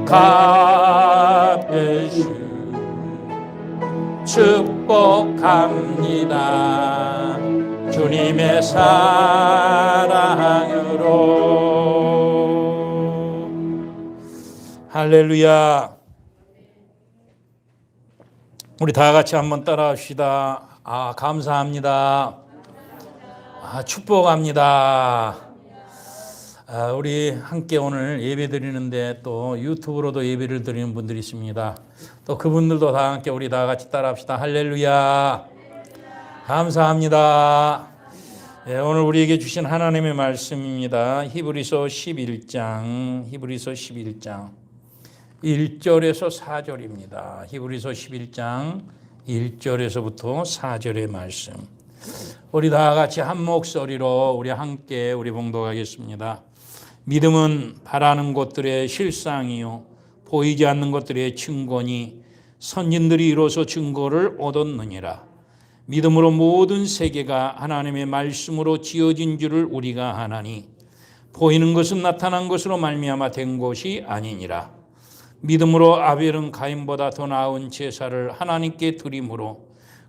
갚으신 축복합니다. 주님의 사랑으로. 할렐루야. 우리 다 같이 한번 따라합시다. 감사합니다. 축복합니다. 우리 함께 오늘 예배 드리는데 또 유튜브로도 예배를 드리는 분들이 있습니다. 또 그분들도 다 함께 우리 다 같이 따라합시다. 할렐루야. 감사합니다. 오늘 우리에게 주신 하나님의 말씀입니다. 히브리서 11장 1절에서 4절입니다. 히브리서 11장 1절에서부터 4절의 말씀. 우리 다 같이 한 목소리로 우리 함께 우리 봉독하겠습니다. 믿음은 바라는 것들의 실상이요 보이지 않는 것들의 증거니 선진들이 이로써 증거를 얻었느니라. 믿음으로 모든 세계가 하나님의 말씀으로 지어진 줄을 우리가 아나니 보이는 것은 나타난 것으로 말미암아 된 것이 아니니라. 믿음으로 아벨은 가인보다 더 나은 제사를 하나님께 드림으로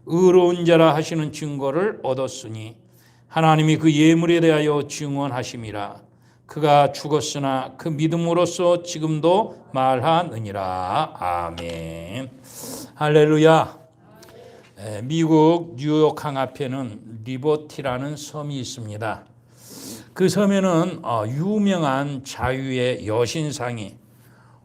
의로운 자라 하시는 증거를 얻었으니 하나님이 그 예물에 대하여 증언하심이라. 그가 죽었으나 그 믿음으로써 지금도 말하느니라. 아멘. 할렐루야. 미국 뉴욕 강앞에는 리버티라는 섬이 있습니다. 그 섬에는 유명한 자유의 여신상이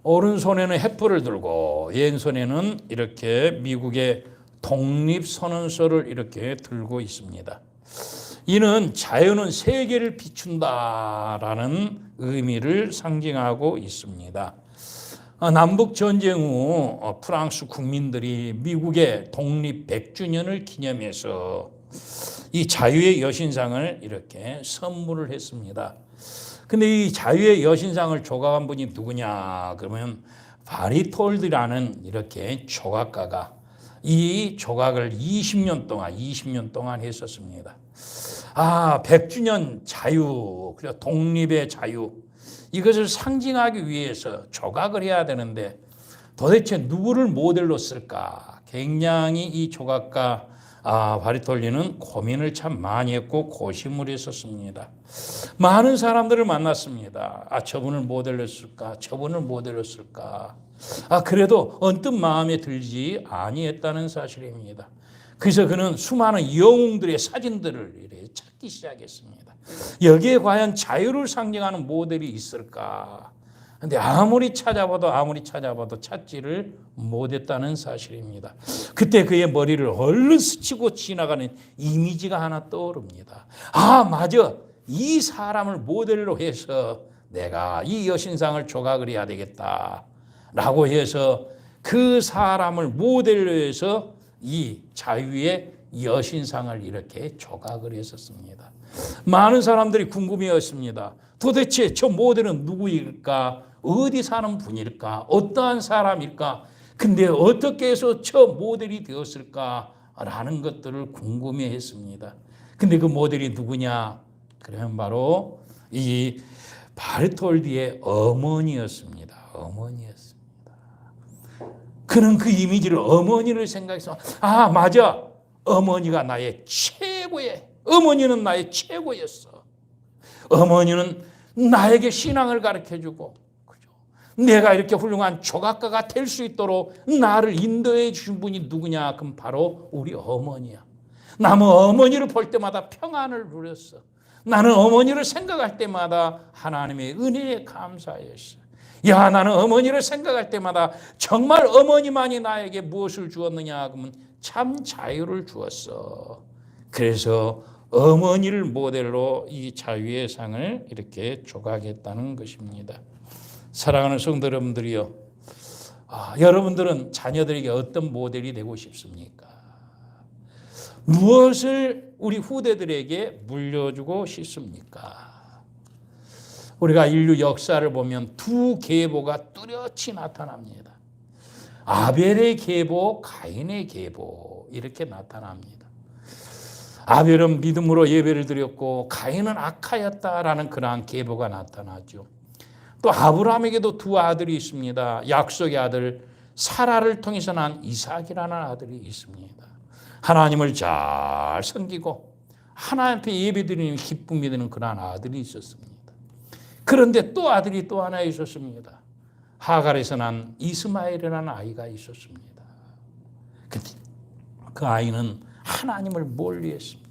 오른손에는 횃불을 들고 왼손에는 이렇게 미국의 독립선언서를 이렇게 들고 있습니다. 이는 자유는 세계를 비춘다라는 의미를 상징하고 있습니다. 남북전쟁 후 프랑스 국민들이 미국의 독립 100주년을 기념해서 이 자유의 여신상을 이렇게 선물을 했습니다. 근데 이 자유의 여신상을 조각한 분이 누구냐? 그러면 바리톨드라는 이렇게 조각가가 이 조각을 20년 동안 했었습니다. 100주년 자유, 그리고 독립의 자유, 이것을 상징하기 위해서 조각을 해야 되는데 도대체 누구를 모델로 쓸까? 굉장히 이 조각가 바리톨리는 고민을 참 많이 했고 고심을 했었습니다. 많은 사람들을 만났습니다. 저분을 모델로 쓸까? 저분을 모델로 쓸까? 그래도 언뜻 마음에 들지 아니했다는 사실입니다. 그래서 그는 수많은 영웅들의 사진들을 이렇게 찾기 시작했습니다. 여기에 과연 자유를 상징하는 모델이 있을까? 근데 아무리 찾아봐도 찾지를 못했다는 사실입니다. 그때 그의 머리를 얼른 스치고 지나가는 이미지가 하나 떠오릅니다. 맞아. 이 사람을 모델로 해서 내가 이 여신상을 조각을 해야 되겠다. 라고 해서 그 사람을 모델로 해서 이 자유의 여신상을 이렇게 조각을 했었습니다. 많은 사람들이 궁금해했습니다. 도대체 저 모델은 누구일까? 어디 사는 분일까? 어떠한 사람일까? 근데 어떻게 해서 저 모델이 되었을까? 라는 것들을 궁금해했습니다. 근데 그 모델이 누구냐? 그러면 바로 이 바르톨디의 어머니였습니다. 그는 그 이미지를 어머니를 생각해서 맞아. 어머니는 나의 최고였어. 어머니는 나에게 신앙을 가르쳐주고 내가 이렇게 훌륭한 조각가가 될 수 있도록 나를 인도해 주신 분이 누구냐? 그럼 바로 우리 어머니야. 나는 어머니를 볼 때마다 평안을 누렸어. 나는 어머니를 생각할 때마다 하나님의 은혜에 감사했어. 나는 어머니를 생각할 때마다 정말 어머니만이 나에게 무엇을 주었느냐? 그러면 참 자유를 주었어. 그래서 어머니를 모델로 이 자유의 상을 이렇게 조각했다는 것입니다. 사랑하는 성도 여러분들이요, 여러분들은 자녀들에게 어떤 모델이 되고 싶습니까? 무엇을 우리 후대들에게 물려주고 싶습니까? 우리가 인류 역사를 보면 두 계보가 뚜렷이 나타납니다. 아벨의 계보, 가인의 계보, 이렇게 나타납니다. 아벨은 믿음으로 예배를 드렸고 가인은 악하였다라는 그러한 계보가 나타나죠. 또 아브라함에게도 두 아들이 있습니다. 약속의 아들 사라를 통해서 난 이삭이라는 아들이 있습니다. 하나님을 잘 섬기고 하나님께 예배드리는 기쁨이 드는 그런 아들이 있었습니다. 그런데 또 아들이 또 하나 있었습니다. 하갈에서 난 이스마엘이라는 아이가 있었습니다. 그 아이는 하나님을 멀리했습니다.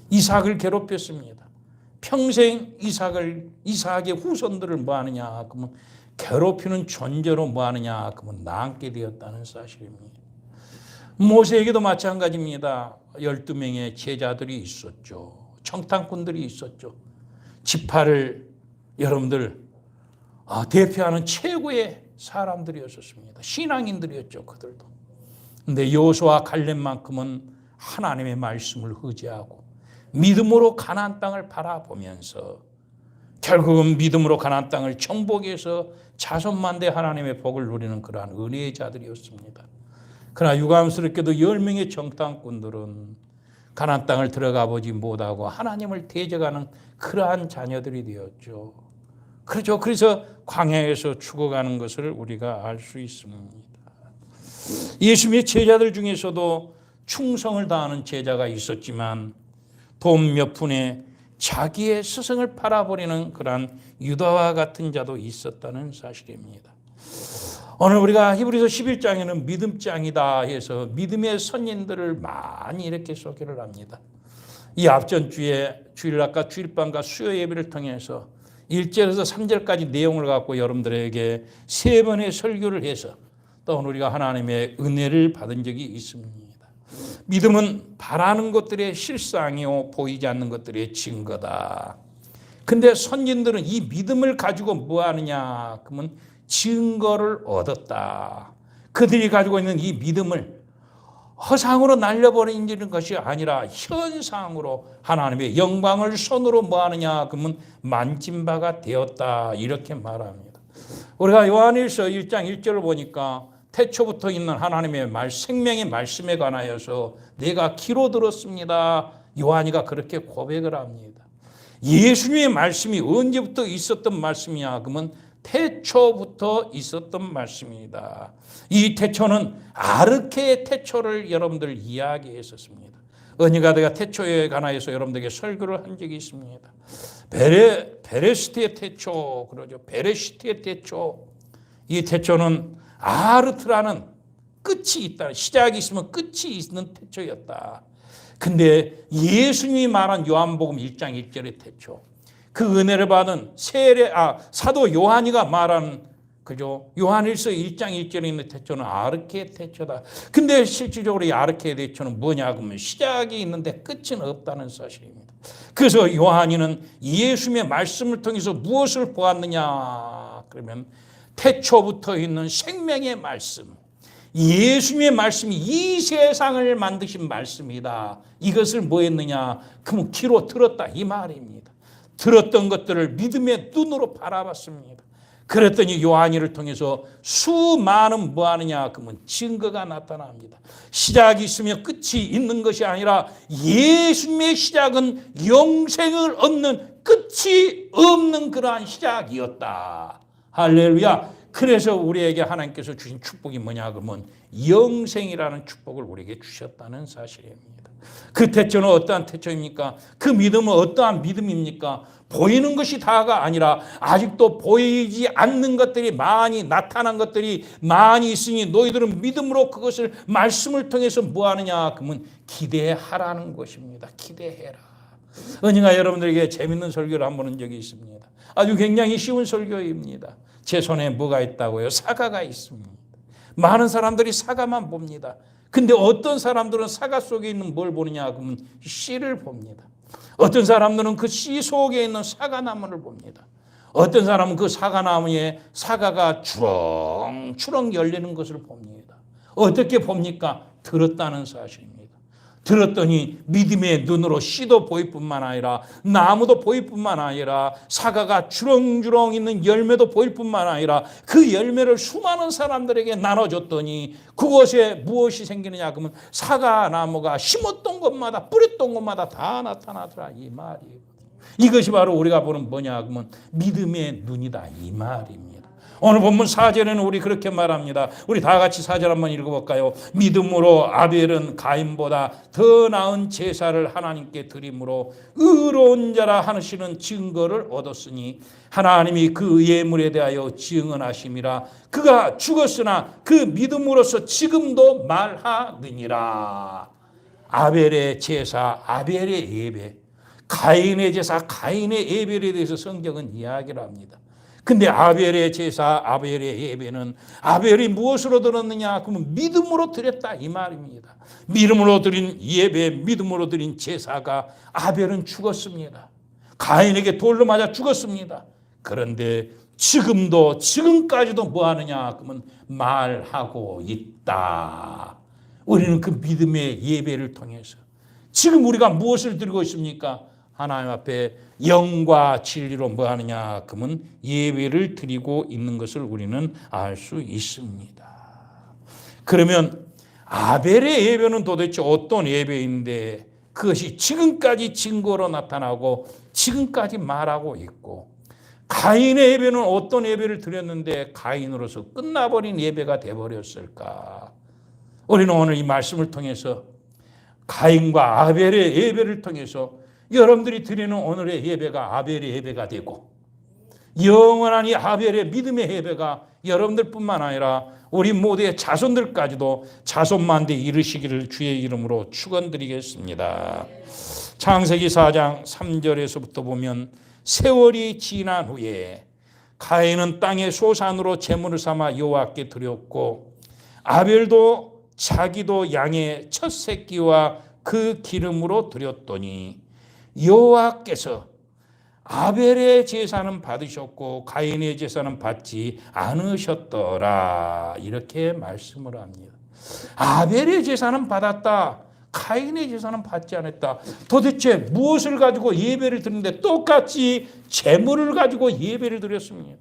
이삭을 괴롭혔습니다. 평생 이삭의 후손들을 뭐 하느냐 그러면 괴롭히는 존재로 뭐 하느냐 그러면 남게 되었다는 사실입니다. 모세에게도 마찬가지입니다. 12명의 제자들이 있었죠. 청탐꾼들이 있었죠. 지파를 여러분들 대표하는 최고의 사람들이었습니다. 신앙인들이었죠. 그들도. 근데 여호수아 갈렙만큼은 하나님의 말씀을 의지하고 믿음으로 가나안 땅을 바라보면서 결국은 믿음으로 가나안 땅을 정복해서 자손만대 하나님의 복을 누리는 그러한 은혜의 자들이었습니다. 그러나 유감스럽게도 10명의 청탐꾼들은 가나안 땅을 들어가 보지 못하고 하나님을 대적하는 그러한 자녀들이 되었죠. 그렇죠. 그래서 광야에서 죽어가는 것을 우리가 알 수 있습니다. 예수님의 제자들 중에서도 충성을 다하는 제자가 있었지만 돈 몇 푼에 자기의 스승을 팔아버리는 그러한 유다와 같은 자도 있었다는 사실입니다. 오늘 우리가 히브리서 11장에는 믿음장이다 해서 믿음의 선인들을 많이 이렇게 소개를 합니다. 이 앞전 주에 주일학과 주일반과 수요 예배를 통해서 1절에서 3절까지 내용을 갖고 여러분들에게 3번의 설교를 해서 또 우리가 하나님의 은혜를 받은 적이 있습니다. 믿음은 바라는 것들의 실상이요 보이지 않는 것들의 증거다. 근데 선진들은 이 믿음을 가지고 뭐 하느냐 그러면 증거를 얻었다. 그들이 가지고 있는 이 믿음을 허상으로 날려버리는 것이 아니라 현상으로 하나님의 영광을 손으로 뭐 하느냐 그러면 만진 바가 되었다. 이렇게 말합니다. 우리가 요한일서 1장 1절을 보니까 태초부터 있는 하나님의 생명의 말씀에 관하여서 내가 귀로 들었습니다. 요한이가 그렇게 고백을 합니다. 예수님의 말씀이 언제부터 있었던 말씀이냐 그러면 태초부터 있었던 말씀입니다. 이 태초는 아르케의 태초를 여러분들 이야기했었습니다. 은희가드가 태초에 관하여서 여러분들에게 설교를 한 적이 있습니다. 베레시트의 태초 그러죠. 베레시트의 태초. 이 태초는 아르트라는 끝이 있다. 시작이 있으면 끝이 있는 태초였다. 근데 예수님이 말한 요한복음 1장 1절의 태초. 그 은혜를 받은 사도 요한이가 말한 그죠? 요한일서 1장 1절에 있는 태초는 아르케의 태초다. 근데 실질적으로 이 아르케의 태초는 뭐냐 그러면 시작이 있는데 끝은 없다는 사실입니다. 그래서 요한이는 예수님의 말씀을 통해서 무엇을 보았느냐 그러면 태초부터 있는 생명의 말씀, 예수님의 말씀이 이 세상을 만드신 말씀이다. 이것을 뭐 했느냐 그러면 귀로 들었다 이 말입니다. 들었던 것들을 믿음의 눈으로 바라봤습니다. 그랬더니 요한이를 통해서 수많은 뭐 하느냐 그러면 증거가 나타납니다. 시작이 있으면 끝이 있는 것이 아니라 예수님의 시작은 영생을 얻는 끝이 없는 그러한 시작이었다. 할렐루야. 그래서 우리에게 하나님께서 주신 축복이 뭐냐 그러면 영생이라는 축복을 우리에게 주셨다는 사실입니다. 그 태초는 어떠한 태초입니까? 그 믿음은 어떠한 믿음입니까? 보이는 것이 다가 아니라 아직도 보이지 않는 것들이 많이 나타난 것들이 많이 있으니 너희들은 믿음으로 그것을 말씀을 통해서 뭐 하느냐 그러면 기대하라는 것입니다. 기대해라. 은희가 여러분들에게 재밌는 설교를 한번 한 적이 있습니다. 아주 굉장히 쉬운 설교입니다. 제 손에 뭐가 있다고요? 사과가 있습니다. 많은 사람들이 사과만 봅니다. 근데 어떤 사람들은 사과 속에 있는 뭘 보느냐 그러면 씨를 봅니다. 어떤 사람들은 그 씨 속에 있는 사과나무를 봅니다. 어떤 사람은 그 사과나무에 사과가 주렁주렁 열리는 것을 봅니다. 어떻게 봅니까? 들었다는 사실입니다. 들었더니 믿음의 눈으로 씨도 보일 뿐만 아니라 나무도 보일 뿐만 아니라 사과가 주렁주렁 있는 열매도 보일 뿐만 아니라 그 열매를 수많은 사람들에게 나눠줬더니 그곳에 무엇이 생기느냐 그러면 사과나무가 심었던 곳마다 뿌렸던 곳마다 다 나타나더라 이 말이에요. 이것이 바로 우리가 보는 뭐냐 하면 믿음의 눈이다 이 말입니다. 오늘 본문 4절에는 우리 그렇게 말합니다. 우리 다 같이 4절 한번 읽어볼까요? 믿음으로 아벨은 가인보다 더 나은 제사를 하나님께 드림으로 의로운 자라 하시는 증거를 얻었으니 하나님이 그 예물에 대하여 증언하심이라. 그가 죽었으나 그 믿음으로서 지금도 말하느니라. 아벨의 제사, 아벨의 예배, 가인의 제사, 가인의 예배에 대해서 성경은 이야기를 합니다. 근데 아벨의 제사, 아벨의 예배는 아벨이 무엇으로 드렸느냐? 그러면 믿음으로 드렸다 이 말입니다. 믿음으로 드린 예배, 믿음으로 드린 제사가 아벨은 죽었습니다. 가인에게 돌로 맞아 죽었습니다. 그런데 지금까지도 뭐 하느냐? 그러면 말하고 있다. 우리는 그 믿음의 예배를 통해서 지금 우리가 무엇을 드리고 있습니까? 하나님 앞에 영과 진리로 뭐 하느냐? 그러면 예배를 드리고 있는 것을 우리는 알 수 있습니다. 그러면 아벨의 예배는 도대체 어떤 예배인데 그것이 지금까지 증거로 나타나고 지금까지 말하고 있고, 가인의 예배는 어떤 예배를 드렸는데 가인으로서 끝나버린 예배가 되어버렸을까? 우리는 오늘 이 말씀을 통해서 가인과 아벨의 예배를 통해서 여러분들이 드리는 오늘의 예배가 아벨의 예배가 되고, 영원한 이 아벨의 믿음의 예배가 여러분들뿐만 아니라 우리 모두의 자손들까지도 자손만대 이르시기를 주의 이름으로 축원드리겠습니다. 창세기 4장 3절에서부터 보면 세월이 지난 후에 가인은 땅의 소산으로 제물을 삼아 여호와께 드렸고, 아벨도 자기도 양의 첫 새끼와 그 기름으로 드렸더니 여호와께서 아벨의 제사는 받으셨고 가인의 제사는 받지 않으셨더라. 이렇게 말씀을 합니다. 아벨의 제사는 받았다, 가인의 제사는 받지 않았다. 도대체 무엇을 가지고 예배를 드리는데 똑같이 제물을 가지고 예배를 드렸습니다.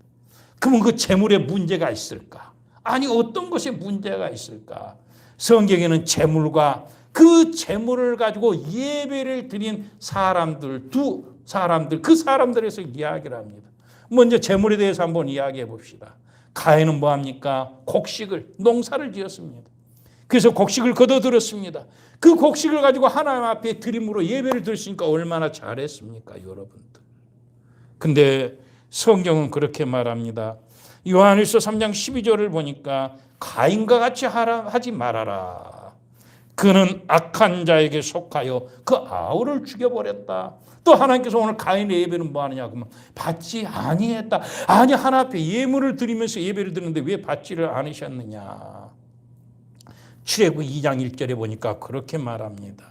그러면 그 제물에 문제가 있을까? 아니, 어떤 것에 문제가 있을까? 성경에는 제물과 그 제물을 가지고 예배를 드린 사람들, 그 사람들에서 이야기를 합니다. 먼저 제물에 대해서 한번 이야기해 봅시다. 가인은 뭐합니까? 곡식을, 농사를 지었습니다. 그래서 곡식을 거둬들였습니다. 그 곡식을 가지고 하나님 앞에 드림으로 예배를 드렸으니까 얼마나 잘했습니까, 여러분들. 근데 성경은 그렇게 말합니다. 요한일서 3장 12절을 보니까 가인과 같이 하지 말아라. 그는 악한 자에게 속하여 그 아우를 죽여버렸다. 또 하나님께서 오늘 가인의 예배는 뭐 하느냐 그러면 받지 아니했다. 아니, 하나님 앞에 예물을 드리면서 예배를 드리는데 왜 받지를 않으셨느냐. 출애굽기 2장 1절에 보니까 그렇게 말합니다.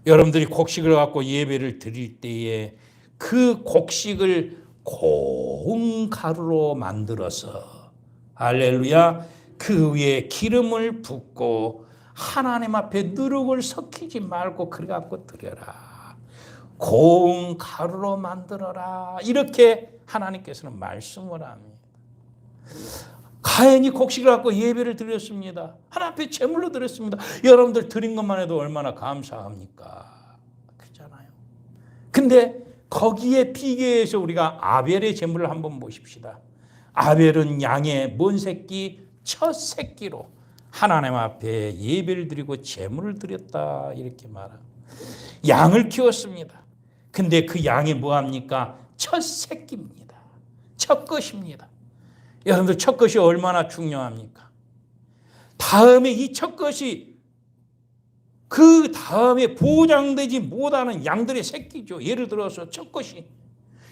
여러분들이 곡식을 갖고 예배를 드릴 때에 그 곡식을 고운 가루로 만들어서, 할렐루야, 그 위에 기름을 붓고 하나님 앞에 누룩을 섞이지 말고 그래 갖고 드려라. 고운 가루로 만들어라. 이렇게 하나님께서는 말씀을 합니다. 가인이 곡식을 갖고 예배를 드렸습니다. 하나님 앞에 제물로 드렸습니다. 여러분들 드린 것만 해도 얼마나 감사합니까? 그렇잖아요. 근데 거기에 비교해서 우리가 아벨의 제물을 한번 보십시다. 아벨은 양의 뭔 새끼? 첫 새끼로 하나님 앞에 예배를 드리고 제물을 드렸다. 이렇게 말합니다. 양을 키웠습니다. 근데 그 양이 뭐합니까? 첫 새끼입니다. 첫 것입니다. 여러분들 첫 것이 얼마나 중요합니까? 다음에 이 첫 것이 그 다음에 보장되지 못하는 양들의 새끼죠. 예를 들어서 첫 것이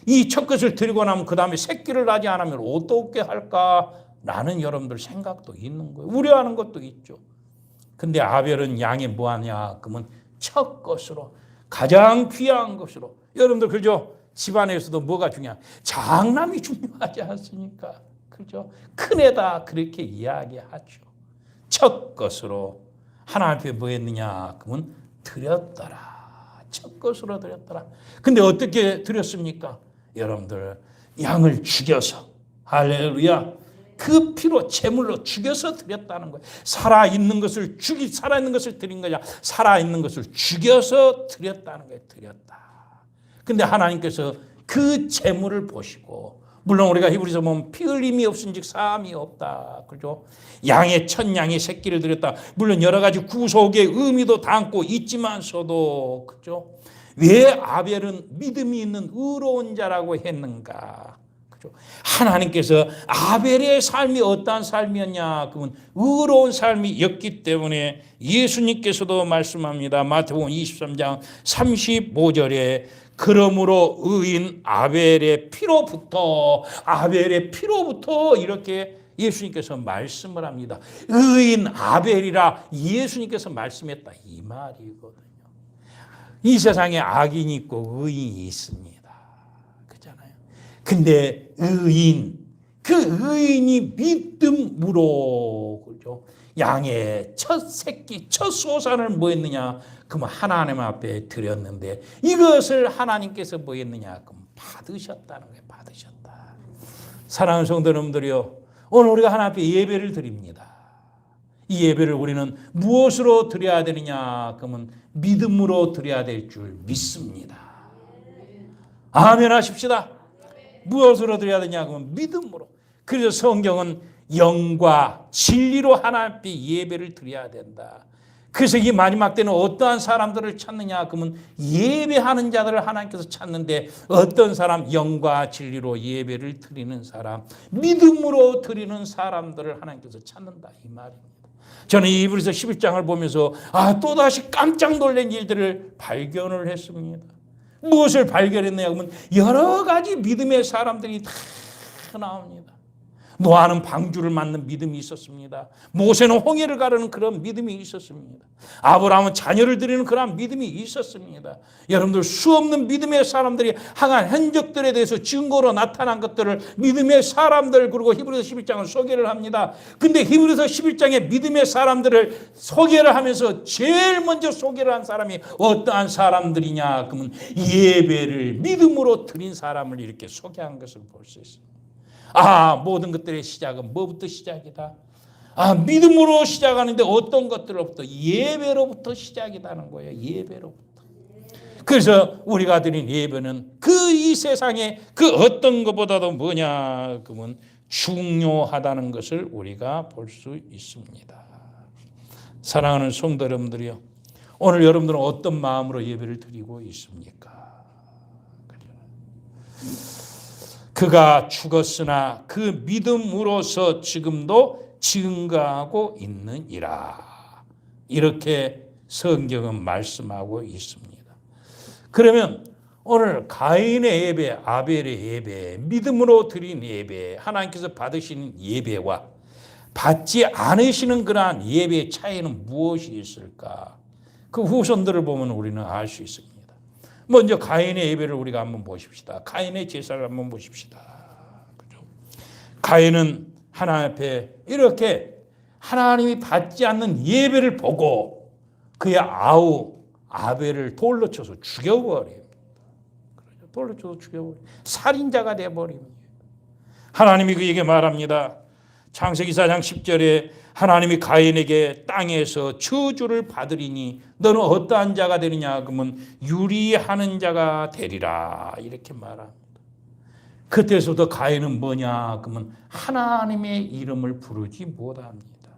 이 첫 것을 드리고 나면 그 다음에 새끼를 낳지 않으면 어떻게 할까라는 여러분들 생각도 있는 거예요. 우려하는 것도 있죠. 근데 아벨은 양이 뭐하냐? 그러면 첫 것으로, 가장 귀한 것으로. 여러분들 그죠? 집안에서도 뭐가 중요한? 장남이 중요하지 않습니까? 그죠? 큰애다 그렇게 이야기하죠. 첫 것으로 하나님 앞에 뭐 했느냐? 그러면 드렸더라. 첫 것으로 드렸더라. 근데 어떻게 드렸습니까? 여러분들 양을 죽여서, 할렐루야, 그 피로 제물로 죽여서 드렸다는 거예요. 살아있는 것을 살아있는 것을 드린 거냐? 살아있는 것을 죽여서 드렸다는 거예요. 드렸다. 근데 하나님께서 그 재물을 보시고, 물론 우리가 히브리서 보면 피 흘림이 없은즉 사함이 없다. 그죠? 양의 첫 양의 새끼를 드렸다. 물론 여러 가지 구속의 의미도 담고 있지만서도, 그죠? 왜 아벨은 믿음이 있는 의로운 자라고 했는가? 그죠? 하나님께서 아벨의 삶이 어떠한 삶이었냐? 그러면 의로운 삶이었기 때문에 예수님께서도 말씀합니다. 마태복음 23장 35절에 그러므로 의인 아벨의 피로부터 이렇게 예수님께서 말씀을 합니다. 의인 아벨이라 예수님께서 말씀했다 이 말이거든요. 이 세상에 악인이 있고 의인이 있습니다. 그렇잖아요. 근데 그 의인이 믿음으로, 그죠? 양의 첫 새끼, 첫 소산을 뭐 했느냐? 그럼 하나님 앞에 드렸는데 이것을 하나님께서 뭐 했느냐? 그럼 받으셨다는 거예요. 받으셨다. 사랑하는 성도 여러분들이요, 오늘 우리가 하나님 앞에 예배를 드립니다. 이 예배를 우리는 무엇으로 드려야 되느냐? 그러면 믿음으로 드려야 될 줄 믿습니다. 아멘 하십시다. 무엇으로 드려야 되냐? 그러면 믿음으로. 그래서 성경은 영과 진리로 하나님 앞에 예배를 드려야 된다. 그래서 이 마지막 때는 어떠한 사람들을 찾느냐? 그러면 예배하는 자들을 하나님께서 찾는데, 어떤 사람? 영과 진리로 예배를 드리는 사람, 믿음으로 드리는 사람들을 하나님께서 찾는다 이 말입니다. 저는 이 히브리서 11장을 보면서 또다시 깜짝 놀란 일들을 발견을 했습니다. 무엇을 발견했느냐 하면 여러 가지 믿음의 사람들이 다 나옵니다. 노아는 방주를 맞는 믿음이 있었습니다. 모세는 홍해를 가르는 그런 믿음이 있었습니다. 아브라함은 자녀를 드리는 그런 믿음이 있었습니다. 여러분들 수없는 믿음의 사람들이 항한 흔적들에 대해서 증거로 나타난 것들을 믿음의 사람들, 그리고 히브리서 11장은 소개를 합니다. 근데 히브리서 11장의 믿음의 사람들을 소개를 하면서 제일 먼저 소개를 한 사람이 어떠한 사람들이냐? 그러면 예배를 믿음으로 드린 사람을 이렇게 소개한 것을 볼 수 있습니다. 모든 것들의 시작은 뭐부터 시작이다? 믿음으로 시작하는데 어떤 것들로부터? 예배로부터 시작이라는 거예요. 예배로부터. 그래서 우리가 드린 예배는 이 세상에 그 어떤 것보다도 뭐냐? 그러면 중요하다는 것을 우리가 볼 수 있습니다. 사랑하는 성도 여러분들이요, 오늘 여러분들은 어떤 마음으로 예배를 드리고 있습니까? 그가 죽었으나 그 믿음으로서 지금도 증거하고 있느니라. 이렇게 성경은 말씀하고 있습니다. 그러면 오늘 가인의 예배, 아벨의 예배, 믿음으로 드린 예배, 하나님께서 받으시는 예배와 받지 않으시는 그러한 예배의 차이는 무엇이 있을까? 그 후손들을 보면 우리는 알 수 있습니다. 먼저 가인의 예배를 우리가 한번 보십시다. 가인의 제사를 한번 보십시다. 그죠? 가인은 하나님 앞에 이렇게 하나님이 받지 않는 예배를 보고 그의 아우 아벨을 돌로 쳐서 죽여버립니다. 돌로 쳐서 죽여버립니다. 살인자가 되어버립니다. 하나님이 그에게 말합니다. 창세기 4장 10절에 하나님이 가인에게 땅에서 저주를 받으리니 너는 어떠한 자가 되느냐? 그러면 유리하는 자가 되리라. 이렇게 말합니다. 그때서도 가인은 뭐냐? 그러면 하나님의 이름을 부르지 못합니다.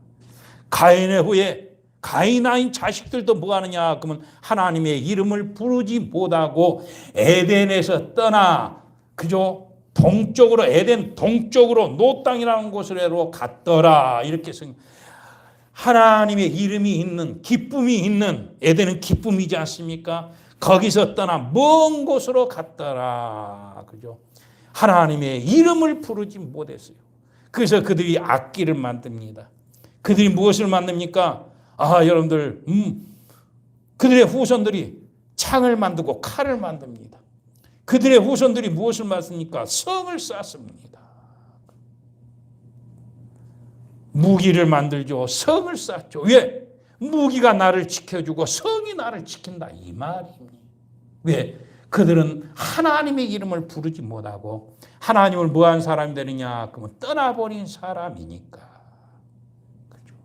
가인의 후에 가인아인 자식들도 뭐 하느냐? 그러면 하나님의 이름을 부르지 못하고 에덴에서 떠나, 그죠? 동쪽으로, 에덴 동쪽으로 노 땅이라는 곳으로 갔더라. 이렇게 하나님의 이름이 있는, 기쁨이 있는, 에덴은 기쁨이지 않습니까? 거기서 떠나 먼 곳으로 갔더라. 그죠? 하나님의 이름을 부르지 못했어요. 그래서 그들이 악기를 만듭니다. 그들이 무엇을 만듭니까? 여러분들, 그들의 후손들이 창을 만들고 칼을 만듭니다. 그들의 후손들이 무엇을 만듭니까? 성을 쌓습니다. 무기를 만들죠. 성을 쌓죠. 왜? 무기가 나를 지켜주고 성이 나를 지킨다 이 말입니다. 왜? 그들은 하나님의 이름을 부르지 못하고 하나님을 뭐한 사람이 되느냐? 그러면 떠나버린 사람이니까. 그죠?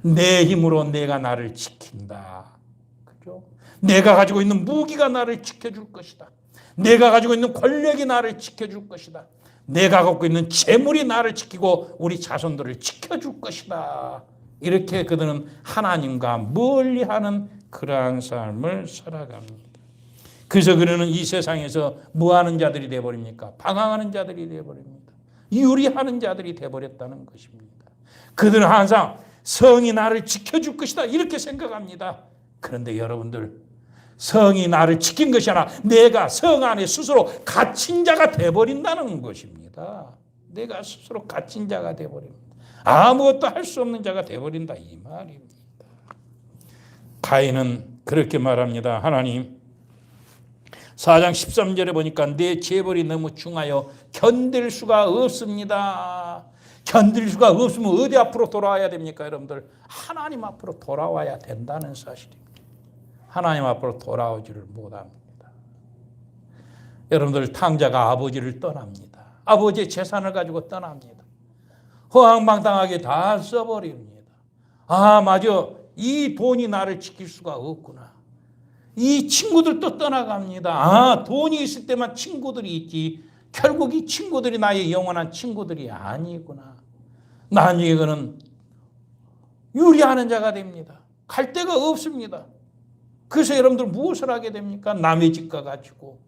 내 힘으로 내가 나를 지킨다. 그죠? 내가 가지고 있는 무기가 나를 지켜줄 것이다. 내가 가지고 있는 권력이 나를 지켜줄 것이다. 내가 갖고 있는 재물이 나를 지키고 우리 자손들을 지켜줄 것이다. 이렇게 그들은 하나님과 멀리하는 그러한 삶을 살아갑니다. 그래서 그들은 이 세상에서 뭐하는 자들이 되어버립니까? 방황하는 자들이 되어버립니다. 유리하는 자들이 되어버렸다는 것입니다. 그들은 항상 성이 나를 지켜줄 것이다 이렇게 생각합니다. 그런데 여러분들, 성이 나를 지킨 것이 아니라 내가 성 안에 스스로 갇힌 자가 되어버린다는 것입니다. 내가 스스로 갇힌 자가 되어버립니다. 아무것도 할 수 없는 자가 되어버린다 이 말입니다. 가인은 그렇게 말합니다. 하나님, 4장 13절에 보니까 내 재벌이 너무 중하여 견딜 수가 없습니다. 견딜 수가 없으면 어디 앞으로 돌아와야 됩니까? 여러분들, 하나님 앞으로 돌아와야 된다는 사실입니다. 하나님 앞으로 돌아오지를 못합니다. 여러분들, 탕자가 아버지를 떠납니다. 아버지의 재산을 가지고 떠납니다. 허황망당하게 다 써버립니다. 아, 맞아. 이 돈이 나를 지킬 수가 없구나. 이 친구들도 떠나갑니다. 아, 돈이 있을 때만 친구들이 있지. 결국 이 친구들이 나의 영원한 친구들이 아니구나. 나중에는 유리하는 자가 됩니다. 갈 데가 없습니다. 그래서 여러분들 무엇을 하게 됩니까? 남의 집 가가지고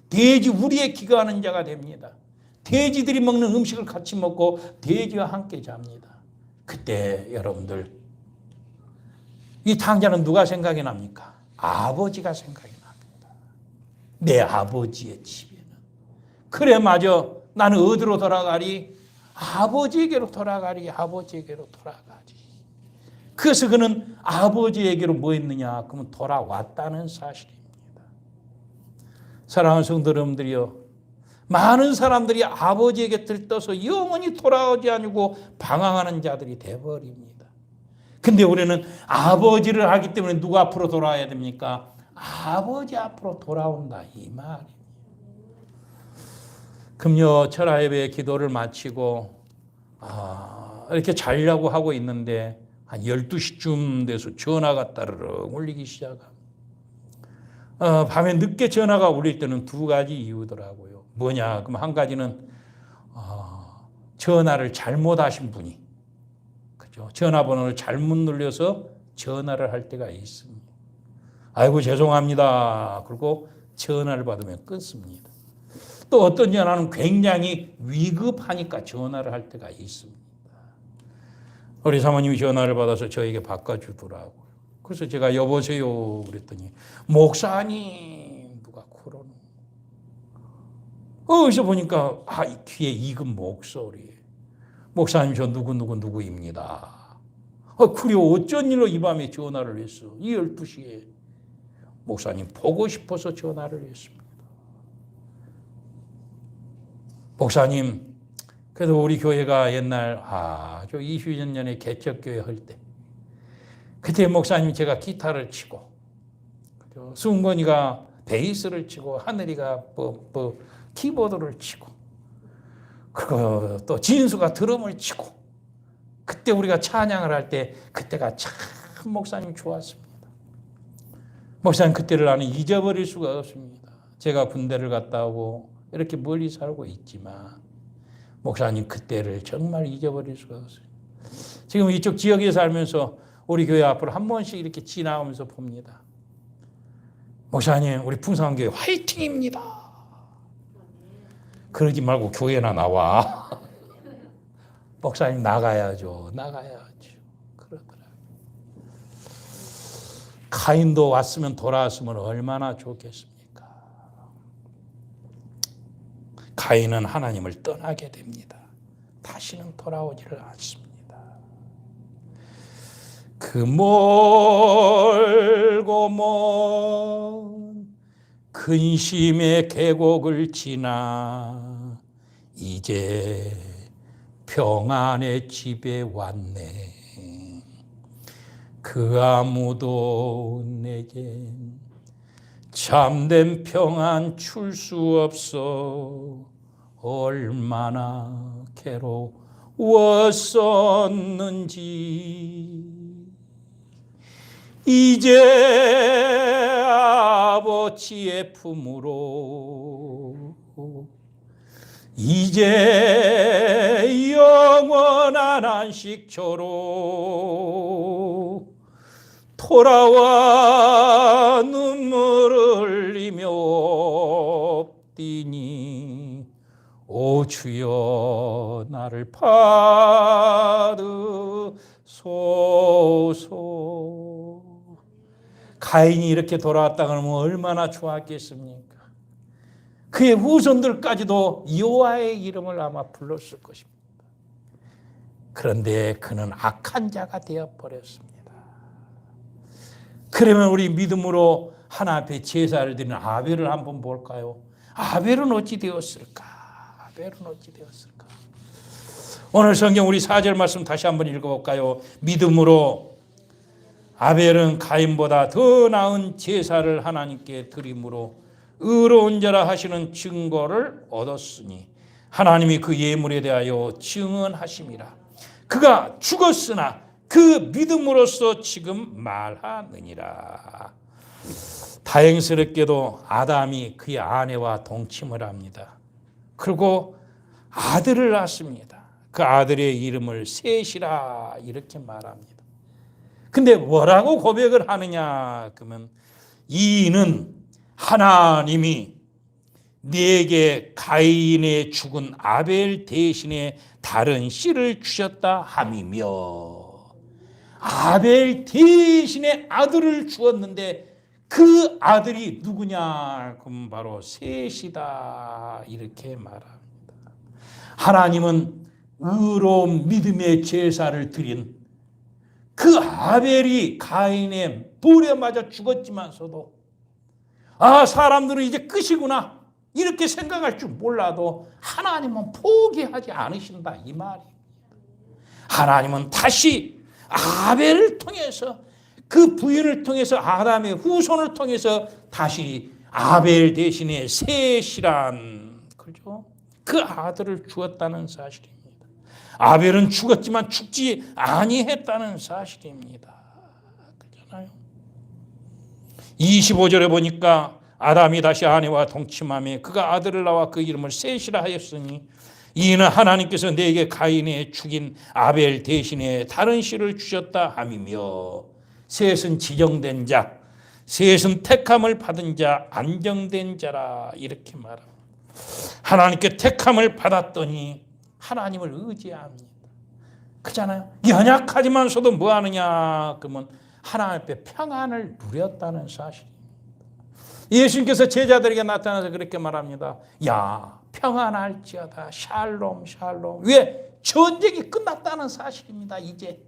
돼지 우리에 기거하는 자가 됩니다. 돼지들이 먹는 음식을 같이 먹고 돼지와 함께 잡니다. 그때 여러분들, 이 탕자는 누가 생각이 납니까? 아버지가 생각이 납니다. 내 아버지의 집에는. 그래, 맞아. 나는 어디로 돌아가리? 아버지에게로 돌아가리. 아버지에게로 돌아가지. 그래서 그는 아버지에게로 뭐 했느냐? 그러면 돌아왔다는 사실입니다. 사랑하는 성도 여러분들이요, 많은 사람들이 아버지에게 들떠서 영원히 돌아오지 않고 방황하는 자들이 되어버립니다. 근데 우리는 아버지를 하기 때문에 누구 앞으로 돌아와야 됩니까? 아버지 앞으로 돌아온다 이 말입니다. 금요 철야 예배 기도를 마치고 이렇게 자려고 하고 있는데 한 12시쯤 돼서 전화가 따르릉 울리기 시작합니다. 밤에 늦게 전화가 울릴 때는 두 가지 이유더라고요. 뭐냐? 그럼 한 가지는 전화를 잘못하신 분이, 그죠? 전화번호를 잘못 눌려서 전화를 할 때가 있습니다. 아이고 죄송합니다. 그리고 전화를 받으면 끊습니다. 또 어떤 전화는 굉장히 위급하니까 전화를 할 때가 있습니다. 우리 사모님이 전화를 받아서 저에게 바꿔주더라고요. 그래서 제가 여보세요 그랬더니 목사님 누가 그러노? 어디서 보니까 귀에 익은 목소리. 목사님 저 누구입니다. 그래 어쩐 일로 이 밤에 전화를 했어? 이 12시에. 목사님 보고 싶어서 전화를 했습니다. 목사님, 그래도 우리 교회가 옛날 저 20년 전에 개척교회 할 때 그때 목사님 제가 기타를 치고 수은건이가 베이스를 치고 하늘이가 키보드를 치고 그리고 또 진수가 드럼을 치고 그때 우리가 찬양을 할 때 그때가 참 목사님 좋았습니다. 목사님 그때를 나는 잊어버릴 수가 없습니다. 제가 군대를 갔다 오고 이렇게 멀리 살고 있지만 목사님 그때를 정말 잊어버릴 수가 없어요. 지금 이쪽 지역에 살면서 우리 교회 앞으로 한 번씩 이렇게 지나오면서 봅니다. 목사님 우리 풍성한교회 화이팅입니다. 그러지 말고 교회나 나와. 목사님 나가야죠. 그러더라고요. 가인도 왔으면 돌아왔으면 얼마나 좋겠습니까? 가인은 하나님을 떠나게 됩니다. 다시는 돌아오지를 않습니다. 그 멀고 먼 근심의 계곡을 지나 이제 평안의 집에 왔네. 그 아무도 내겐 참된 평안 줄 수 없어 얼마나 괴로웠었는지 이제 아버지의 품으로 이제 영원한 안식처로 돌아와 눈물을 흘리며 뛰니 오 주여 나를 받으소서. 가인이 이렇게 돌아왔다 그러면 얼마나 좋았겠습니까? 그의 후손들까지도 여호와의 이름을 아마 불렀을 것입니다. 그런데 그는 악한 자가 되어버렸습니다. 그러면 우리 믿음으로 하나님 앞에 제사를 드리는 아벨을 한번 볼까요? 아벨은 어찌 되었을까? 아벨은 어찌 되었을까? 오늘 성경 우리 4절 말씀 다시 한번 읽어볼까요? 믿음으로 아벨은 가인보다 더 나은 제사를 하나님께 드림으로 의로운 자라 하시는 증거를 얻었으니 하나님이 그 예물에 대하여 증언하심이라. 그가 죽었으나 그 믿음으로써 지금 말하느니라. 다행스럽게도 아담이 그의 아내와 동침을 합니다. 그리고 아들을 낳습니다. 그 아들의 이름을 셋이라 이렇게 말합니다. 근데 뭐라고 고백을 하느냐? 그러면 이는 하나님이 네게 가인의 죽은 아벨 대신에 다른 씨를 주셨다 함이며, 아벨 대신에 아들을 주었는데 그 아들이 누구냐? 그럼 바로 셋이다 이렇게 말합니다. 하나님은 의로운 믿음의 제사를 드린 그 아벨이 가인의 불에 맞아 죽었지만서도 사람들은 이제 끝이구나 이렇게 생각할 줄 몰라도 하나님은 포기하지 않으신다 이 말입니다. 하나님은 다시 아벨을 통해서 그 부인을 통해서 아담의 후손을 통해서 다시 아벨 대신에 셋이란 그죠? 그 아들을 주었다는 사실입니다. 아벨은 죽었지만 죽지 아니했다는 사실입니다. 그렇잖아요. 25절에 보니까 아담이 다시 아내와 동침하며 그가 아들을 낳아 그 이름을 셋이라 하였으니 이는 하나님께서 내게 가인의 죽인 아벨 대신에 다른 씨를 주셨다 함이며, 셋은 지정된 자, 셋은 택함을 받은 자, 안정된 자라 이렇게 말합니다. 하나님께 택함을 받았더니 하나님을 의지합니다. 그렇잖아요. 연약하지만서도 뭐 하느냐? 그러면 하나님 앞에 평안을 누렸다는 사실입니다. 예수님께서 제자들에게 나타나서 그렇게 말합니다. 야, 평안할지어다. 샬롬 샬롬. 왜? 전쟁이 끝났다는 사실입니다. 이제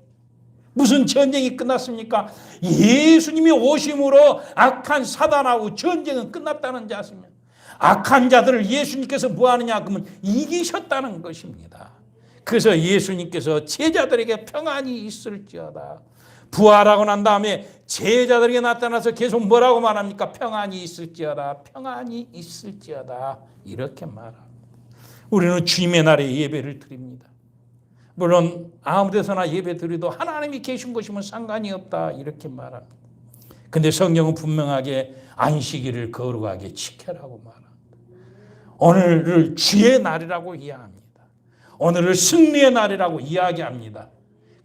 무슨 전쟁이 끝났습니까? 예수님이 오심으로 악한 사단하고 전쟁은 끝났다는 자입니다. 악한 자들을 예수님께서 뭐 하느냐? 그러면 이기셨다는 것입니다. 그래서 예수님께서 제자들에게 평안이 있을지어다. 부활하고 난 다음에 제자들에게 나타나서 계속 뭐라고 말합니까? 평안이 있을지어다. 평안이 있을지어다. 이렇게 말합니다. 우리는 주님의 날에 예배를 드립니다. 물론 아무 데서나 예배 드려도 하나님이 계신 것이면 상관이 없다. 이렇게 말합니다. 근데 성경은 분명하게 안식일을 거룩하게 지켜라고 말합니다. 오늘을 주의 날이라고 이해합니다. 오늘을 승리의 날이라고 이야기합니다.